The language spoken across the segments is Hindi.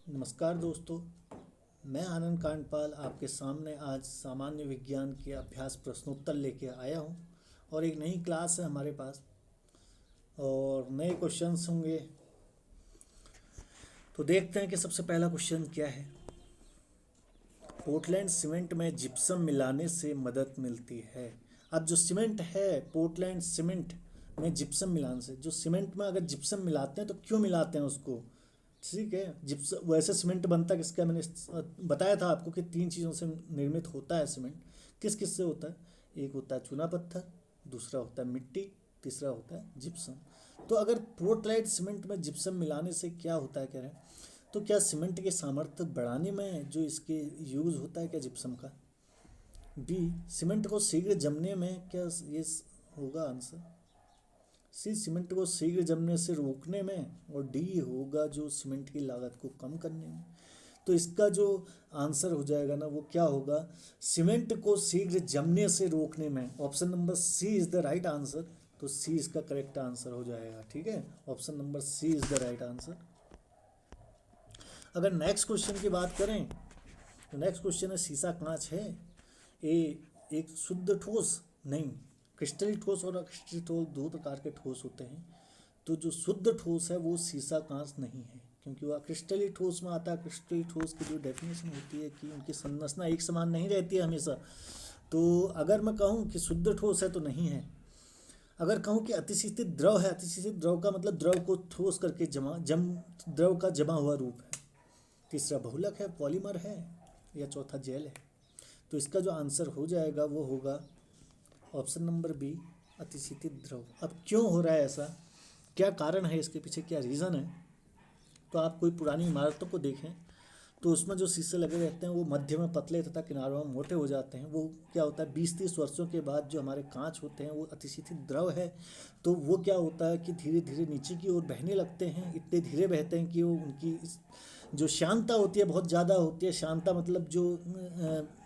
नमस्कार दोस्तों, मैं आनंद कांडपाल आपके सामने आज सामान्य विज्ञान के अभ्यास प्रश्नोत्तर लेके आया हूँ। और एक नई क्लास है हमारे पास और नए क्वेश्चंस होंगे। तो देखते हैं कि सबसे पहला क्वेश्चन क्या है। पोर्टलैंड सीमेंट में जिप्सम मिलाने से मदद मिलती है। अब जो सीमेंट है, पोर्टलैंड सीमेंट में जिप्सम मिलाने से, जो सीमेंट में अगर जिप्सम मिलाते हैं तो क्यों मिलाते हैं उसको, ठीक है। जिप्सम वैसे सीमेंट बनता किसका, मैंने बताया था आपको कि तीन चीज़ों से निर्मित होता है सीमेंट। किस किस से होता है? एक होता है चूना पत्थर, दूसरा होता है मिट्टी, तीसरा होता है जिप्सम। तो अगर पोर्टलैंड सीमेंट में जिप्सम मिलाने से क्या होता है कह रहे हैं, तो क्या सीमेंट के सामर्थ्य बढ़ाने में जो इसके यूज़ होता है क्या जिप्सम का। बी, सीमेंट को शीघ्र जमने में क्या ये होगा आंसर। सी, सीमेंट को शीघ्र जमने से रोकने में। और डी होगा जो सीमेंट की लागत को कम करने में। तो इसका जो आंसर हो जाएगा ना वो क्या होगा, सीमेंट को शीघ्र जमने से रोकने में। Option number C is the right answer. तो सी इसका करेक्ट आंसर हो जाएगा, ठीक है। Option number C is the right answer. अगर नेक्स्ट क्वेश्चन की बात करें तो नेक्स्ट क्वेश्चन है, सीसा कांच है ए एक शुद्ध ठोस? नहीं, क्रिस्टलीय ठोस और अक्रिस्टलीय ठोस दो प्रकार के ठोस होते हैं। तो जो शुद्ध ठोस है वो सीसा कांच नहीं है, क्योंकि वह क्रिस्टलीय ठोस में आता है। क्रिस्टलीय ठोस की जो डेफिनेशन होती है कि उनकी संरचना एक समान नहीं रहती है हमेशा। तो अगर मैं कहूँ कि शुद्ध ठोस है तो नहीं है। अगर कहूँ कि अतिशीतित द्रव है, अतिशीतित द्रव का मतलब द्रव को ठोस करके द्रव का जमा हुआ रूप है। तीसरा बहुलक है, पॉलीमर है, या चौथा जेल है। तो इसका जो आंसर हो जाएगा वो होगा ऑप्शन नंबर बी, अतिशीतित द्रव। अब क्यों हो रहा है ऐसा, क्या कारण है इसके पीछे, क्या रीज़न है। तो आप कोई पुरानी इमारतों को देखें तो उसमें जो शीशे लगे रहते हैं वो मध्य में पतले तथा किनारों में मोटे हो जाते हैं। वो क्या होता है, 20-30 वर्षों के बाद जो हमारे कांच होते हैं वो अतिशीतित द्रव है। तो वो क्या होता है कि धीरे धीरे नीचे की ओर बहने लगते हैं। इतने धीरे बहते हैं कि वो उनकी जो शांता होती है बहुत ज़्यादा होती है। शांता मतलब जो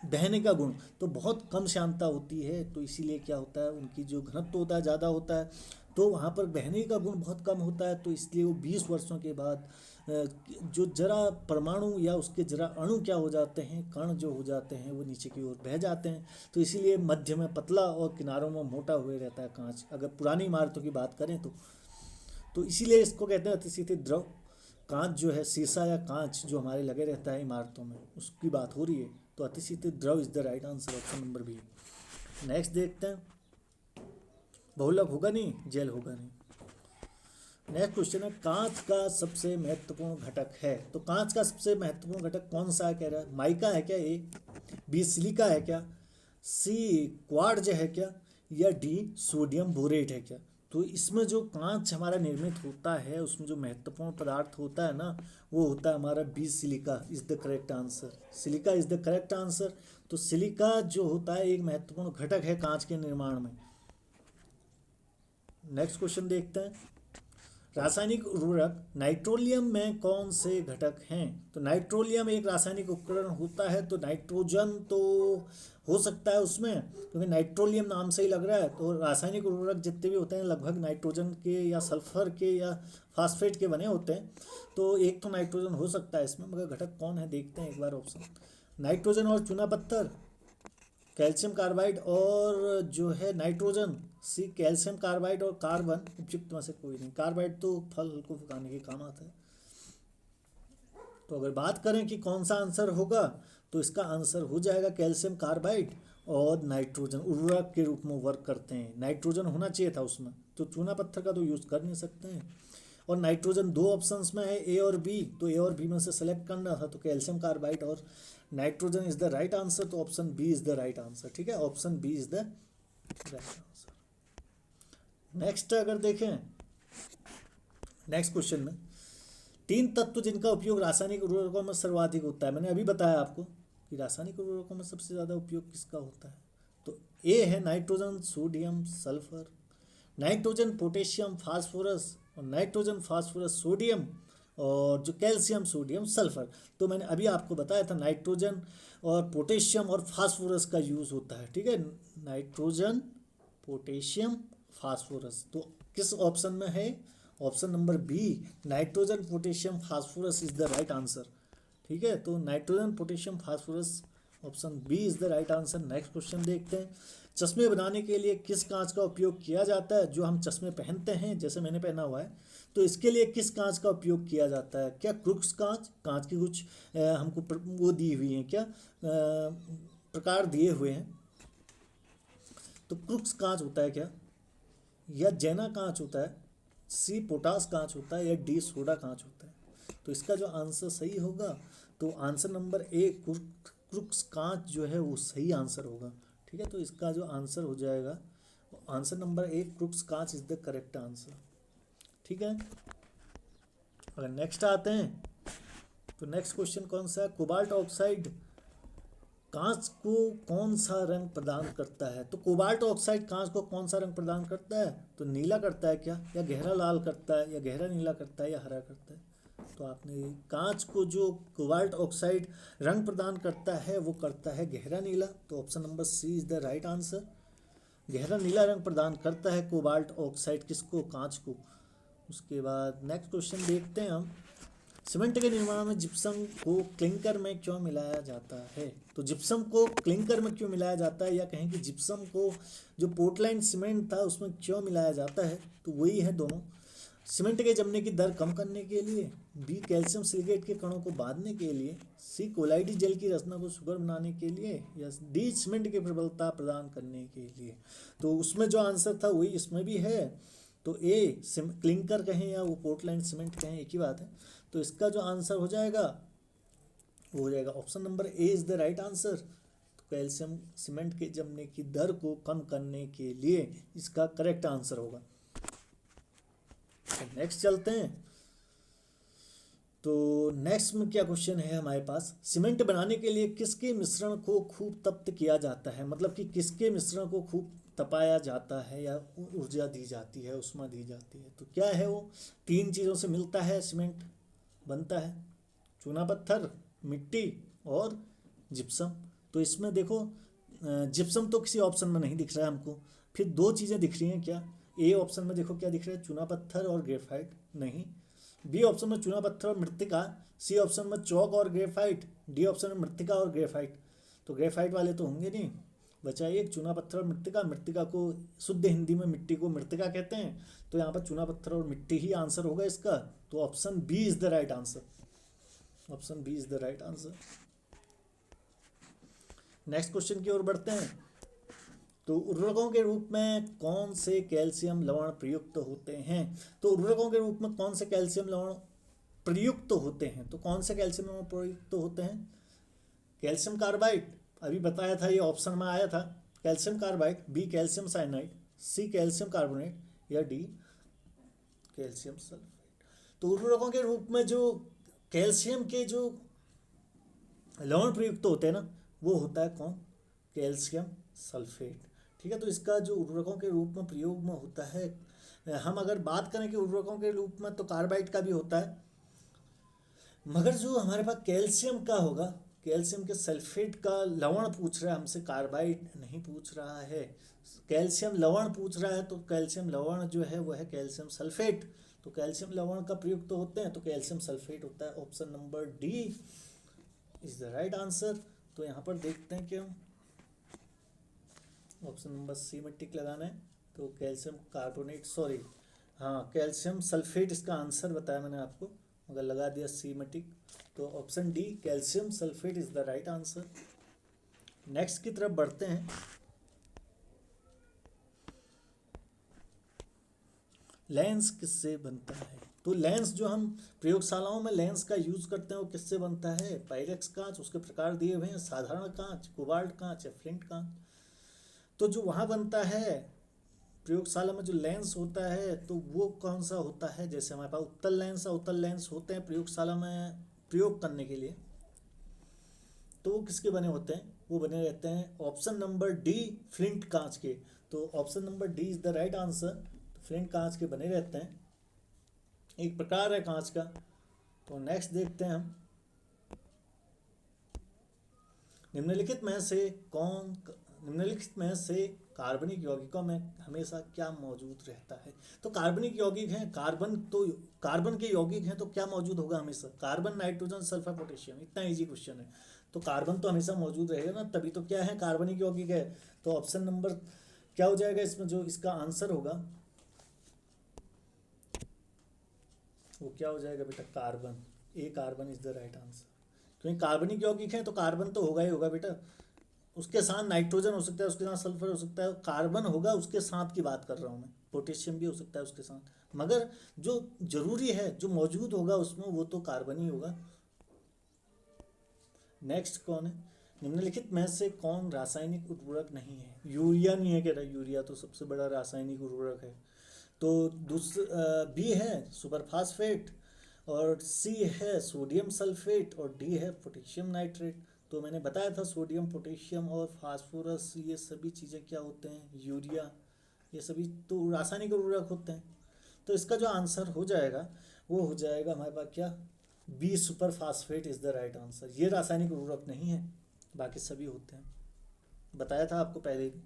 बहने का गुण, तो बहुत कम शांता होती है। तो इसीलिए क्या होता है, उनकी जो घनत्व होता है ज़्यादा होता है, तो वहाँ पर बहने का गुण बहुत कम होता है। तो इसलिए वो 20 वर्षों के बाद जो जरा परमाणु या उसके जरा अणु क्या हो जाते हैं, कण जो हो जाते हैं वो नीचे की ओर बह जाते हैं। तो इसीलिए मध्य में पतला और किनारों में मोटा हुए रहता है कांच, अगर पुरानी इमारतों की बात करें तो इसीलिए इसको कहते हैं अतिशीतित द्रव। कांच जो है, शीशा या कांच जो हमारे लगे रहता है इमारतों में, उसकी बात हो रही है। तो अतिशीतित द्रव is the right answer, option number B. Next देखते हैं, बहुलक होगा नहीं, जेल होगा नहीं। नेक्स्ट क्वेश्चन है, कांच का सबसे महत्वपूर्ण घटक है। तो कांच का सबसे महत्वपूर्ण घटक कौन सा है कह रहा है, माइका है क्या, ए बी सिलिका है क्या, सी क्वार्ट्ज है क्या, या डी सोडियम बोरेट है क्या। तो इसमें जो कांच हमारा निर्मित होता है उसमें जो महत्वपूर्ण पदार्थ होता है ना वो होता है हमारा B silica is the correct answer. Silica is the correct answer. तो सिलिका जो होता है एक महत्वपूर्ण घटक है कांच के निर्माण में। नेक्स्ट क्वेश्चन देखते हैं, रासायनिक उर्वरक नाइट्रोलियम में कौन से घटक हैं। तो नाइट्रोलियम एक रासायनिक उपकरण होता है। तो नाइट्रोजन तो हो सकता है उसमें, क्योंकि नाइट्रोलियम नाम से ही लग रहा है। तो रासायनिक उर्वरक जितने भी होते हैं लगभग नाइट्रोजन के या सल्फर के या फास्फेट के बने होते हैं। तो एक तो नाइट्रोजन हो सकता है इसमें, मगर घटक कौन है देखते हैं एक बार ऑप्शन। नाइट्रोजन और चूना पत्थर, कैल्शियम कार्बाइड और जो है नाइट्रोजन। सी, कैल्शियम कार्बाइड और कार्बन। उपयुक्त में से कोई नहीं। कार्बाइड तो फल को पकाने के काम आता है। तो अगर बात करें कि कौन सा आंसर होगा तो इसका आंसर हो जाएगा कैल्शियम कार्बाइड। और नाइट्रोजन उर्वरक के रूप में वर्क करते हैं, नाइट्रोजन होना चाहिए था उसमें। तो चूना पत्थर का तो यूज़ कर नहीं सकते हैं। और नाइट्रोजन दो ऑप्शंस में है, ए और बी। तो ए और बी में से सेलेक्ट करना था, तो कैल्शियम कार्बाइड और nitrogen is the right answer. तो option B is the right answer, ठीक है। Option B is the right answer. Next अगर देखें, नेक्स्ट क्वेश्चन में तीन तत्व जिनका उपयोग रासायनिक उर्वरकों में सर्वाधिक होता है। मैंने अभी बताया आपको कि रासायनिक उर्वरकों में सबसे ज़्यादा उपयोग किसका होता है। तो ए है nitrogen, sodium, sulphur. Nitrogen, potassium, phosphorus, और नाइट्रोजन, फास्फोरस, सोडियम, और जो कैल्शियम, सोडियम, सल्फर। तो मैंने अभी आपको बताया था नाइट्रोजन और पोटेशियम और फास्फोरस का यूज़ होता है, ठीक है। Nitrogen, potassium, phosphorus. तो किस ऑप्शन में है, option number B, nitrogen, potassium, phosphorus is the right answer. ठीक है, तो nitrogen, potassium, phosphorus, option B is the right answer. Next question देखते हैं। चश्मे बनाने के लिए किस कांच का उपयोग किया जाता है? जो हम चश्मे पहनते हैं, जैसे मैंने पहना हुआ है, तो इसके लिए किस कांच का उपयोग किया जाता है? क्या क्रुक्स कांच, कांच की कुछ हमको वो दी हुई हैं क्या, प्रकार दिए हुए हैं, तो क्रुक्स कांच होता है क्या, या जैना कांच होता है, सी पोटास कांच होता है, या डी सोडा कांच होता है? तो इसका जो आंसर सही होगा, तो आंसर नंबर ए क्रुक्स कांच जो है वो सही आंसर होगा। ठीक है, तो इसका जो आंसर हो जाएगा, आंसर नंबर ए क्रुक्स कांच इज द करेक्ट आंसर। ठीक है, अगर नेक्स्ट आते हैं, तो नेक्स्ट क्वेश्चन कौन सा है? कोबाल्ट ऑक्साइड कांच को कौन सा रंग प्रदान करता है? तो कोबाल्ट ऑक्साइड कांच को कौन सा रंग प्रदान करता है? तो नीला करता है क्या, या गहरा लाल करता है, या गहरा नीला करता है, या हरा करता है? तो आपने कांच को जो कोबाल्ट ऑक्साइड रंग प्रदान करता है वो करता है गहरा नीला। तो option number C is the right answer. गहरा नीला रंग प्रदान करता है कोबाल्ट ऑक्साइड, किसको? कांच को। उसके बाद नेक्स्ट क्वेश्चन देखते हैं हम। सीमेंट के निर्माण में जिप्सम को क्लिंकर में क्यों मिलाया जाता है? तो जिप्सम को क्लिंकर में क्यों मिलाया जाता है, या कहें कि जिप्सम को जो पोर्टलैंड सीमेंट था उसमें क्यों मिलाया जाता है? तो वही है दोनों। सीमेंट के जमने की दर कम करने के लिए, बी कैल्शियम सिलिकेट के कणों को बांधने के लिए, सी कोलाइडी जेल की रचना को सुगर बनाने के लिए, या डी सीमेंट की प्रबलता प्रदान करने के लिए। तो उसमें जो आंसर था वही इसमें भी है। तो ए क्लिंकर कहें या वो पोर्टलैंड सीमेंट कहें, एक ही बात है। तो इसका जो आंसर हो जाएगा वो हो जाएगा option number A is the right answer. तो कैल्शियम सीमेंट के जमने की दर को कम करने के लिए इसका करेक्ट आंसर होगा। नेक्स्ट चलते हैं। तो नेक्स्ट में क्या क्वेश्चन है हमारे पास? सीमेंट बनाने के लिए किसके मिश्रण को खूब तप्त किया जाता है? मतलब कि किसके मिश्रण को खूब तपाया जाता है या ऊर्जा दी जाती है, उष्मा दी जाती है? तो क्या है वो? 3 चीज़ों से मिलता है सीमेंट बनता है, चूना पत्थर, मिट्टी और जिप्सम। तो इसमें देखो जिप्सम तो किसी ऑप्शन में नहीं दिख रहा है हमको। फिर 2 चीज़ें दिख रही हैं क्या? ए ऑप्शन में देखो क्या दिख रहा है, चूना पत्थर और ग्रेफाइट, नहीं। बी ऑप्शन में चूना पत्थर और मृत्तिका, सी ऑप्शन में चौक और ग्रेफाइट, डी ऑप्शन में मृत्तिका और ग्रेफाइट। तो ग्रेफाइट वाले तो होंगे नहीं, बचा एक चूना पत्थर और मृत्तिका। मृत्तिका को शुद्ध हिंदी में मिट्टी को मृत्तिका कहते हैं, तो यहाँ पर चूना पत्थर और मिट्टी ही आंसर होगा इसका। तो option B is the right answer. Option B is the right answer. Next question की ओर बढ़ते हैं। तो उर्वरकों के रूप में कौन से कैल्शियम लवण प्रयुक्त होते हैं? तो उर्वरकों के रूप में कौन से कैल्शियम लवण प्रयुक्त होते हैं? तो कौन से कैल्शियम लवण प्रयुक्त होते हैं? कैल्शियम कार्बाइड, अभी बताया था, ये ऑप्शन में आया था। Calcium carbide, B calcium cyanide, C calcium carbonate, या डी कैल्शियम सल्फेट। तो उर्वरकों के रूप में जो कैल्शियम के जो लवण प्रयुक्त होते हैं ना, वो होता है कौन? Calcium sulphate. ठीक है, तो इसका जो उर्वरकों के रूप में प्रयोग में होता है, हम अगर बात करें कि उर्वरकों के रूप में, तो कार्बाइड का भी होता है, मगर जो हमारे पास कैल्शियम का होगा, कैल्शियम के सल्फेट का लवण पूछ रहा है हमसे, कार्बाइड नहीं पूछ रहा है। कैल्शियम लवण पूछ रहा है, तो कैल्शियम लवण जो है वो है कैल्शियम सल्फेट। तो कैल्शियम लवण का प्रयुक्त होते हैं, तो कैल्शियम सल्फेट होता है। Option number D is the right answer. तो यहाँ पर देखते हैं कि हम ऑप्शन नंबर सी में टिक लगाना है। तो कैल्शियम कार्बोनेट, सॉरी, हाँ कैल्शियम सल्फेट इसका आंसर बताया मैंने आपको, मगर लगा दिया सी में टिक। तो option D calcium sulphate is the right answer. Next की तरफ बढ़ते हैं। लेंस किससे बनता है? तो लेंस जो हम प्रयोगशालाओं में लेंस का यूज करते हैं वो किससे बनता है? पाइरेक्स कांच, उसके प्रकार दिए हुए हैं, साधारण कांच, कोबाल्ट कांच, या फ्लिंट कांच। तो जो वहाँ बनता है प्रयोगशाला में, जो लेंस होता है, तो वो कौन सा होता है? जैसे हमारे पास उत्तल लेंस और उत्तल लेंस होते हैं प्रयोगशाला में प्रयोग करने के लिए, तो वो किसके बने होते हैं? वो बने रहते हैं ऑप्शन नंबर डी फ्लिंट कांच के। तो option number D is the right answer. Flint कांच के बने रहते हैं, एक प्रकार है कांच का। तो नेक्स्ट देखते हैं हम। निम्नलिखित में से कार्बनिक यौगिकों में हमेशा क्या मौजूद रहता है? तो कार्बनिक यौगिक हैं, कार्बन के यौगिक हैं तो क्या मौजूद होगा हमेशा? Carbon, nitrogen, sulphur, potassium. इतना इजी क्वेश्चन है। तो कार्बन तो हमेशा मौजूद रहेगा ना, तभी तो क्या है, कार्बनिक यौगिक है। तो ऑप्शन नंबर क्या हो जाएगा इसमें, जो इसका आंसर होगा वो क्या हो जाएगा बेटा? Carbon. A carbon is the right answer. क्योंकि कार्बनिक यौगिक है तो कार्बन तो होगा ही होगा बेटा। उसके साथ नाइट्रोजन हो सकता है, उसके साथ सल्फर हो सकता है, कार्बन होगा उसके साथ की बात कर रहा हूँ मैं। पोटेशियम भी हो सकता है उसके साथ, मगर जो जरूरी है, जो मौजूद होगा उसमें, वो तो कार्बन ही होगा। नेक्स्ट कौन है? निम्नलिखित में से कौन रासायनिक उर्वरक नहीं है? यूरिया नहीं है, कह रहा है। यूरिया तो सबसे बड़ा रासायनिक उर्वरक है। तो बी है सुपरफास्फेट, और सी है सोडियम सल्फेट, और डी है पोटेशियम नाइट्रेट। तो मैंने बताया था सोडियम, पोटेशियम और फास्फोरस, ये सभी चीज़ें क्या होते हैं? यूरिया। ये सभी तो रासायनिक उर्वरक होते हैं। तो इसका जो आंसर हो जाएगा वो हो जाएगा हमारे पास क्या? Be super phosphate is the right answer. ये रासायनिक उर्वरक नहीं है, बाकी सभी होते हैं। बताया था आपको पहले भी,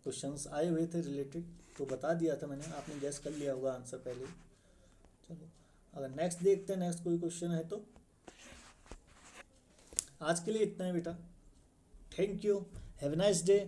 क्वेश्चंस आए हुए थे रिलेटेड, तो बता दिया था मैंने, आपने गैस कर लिया होगा आंसर पहले। चलो अगर नेक्स्ट देखते हैं, नेक्स्ट कोई क्वेश्चन है तो। आज के लिए इतना है बेटा। Thank you, have a nice day.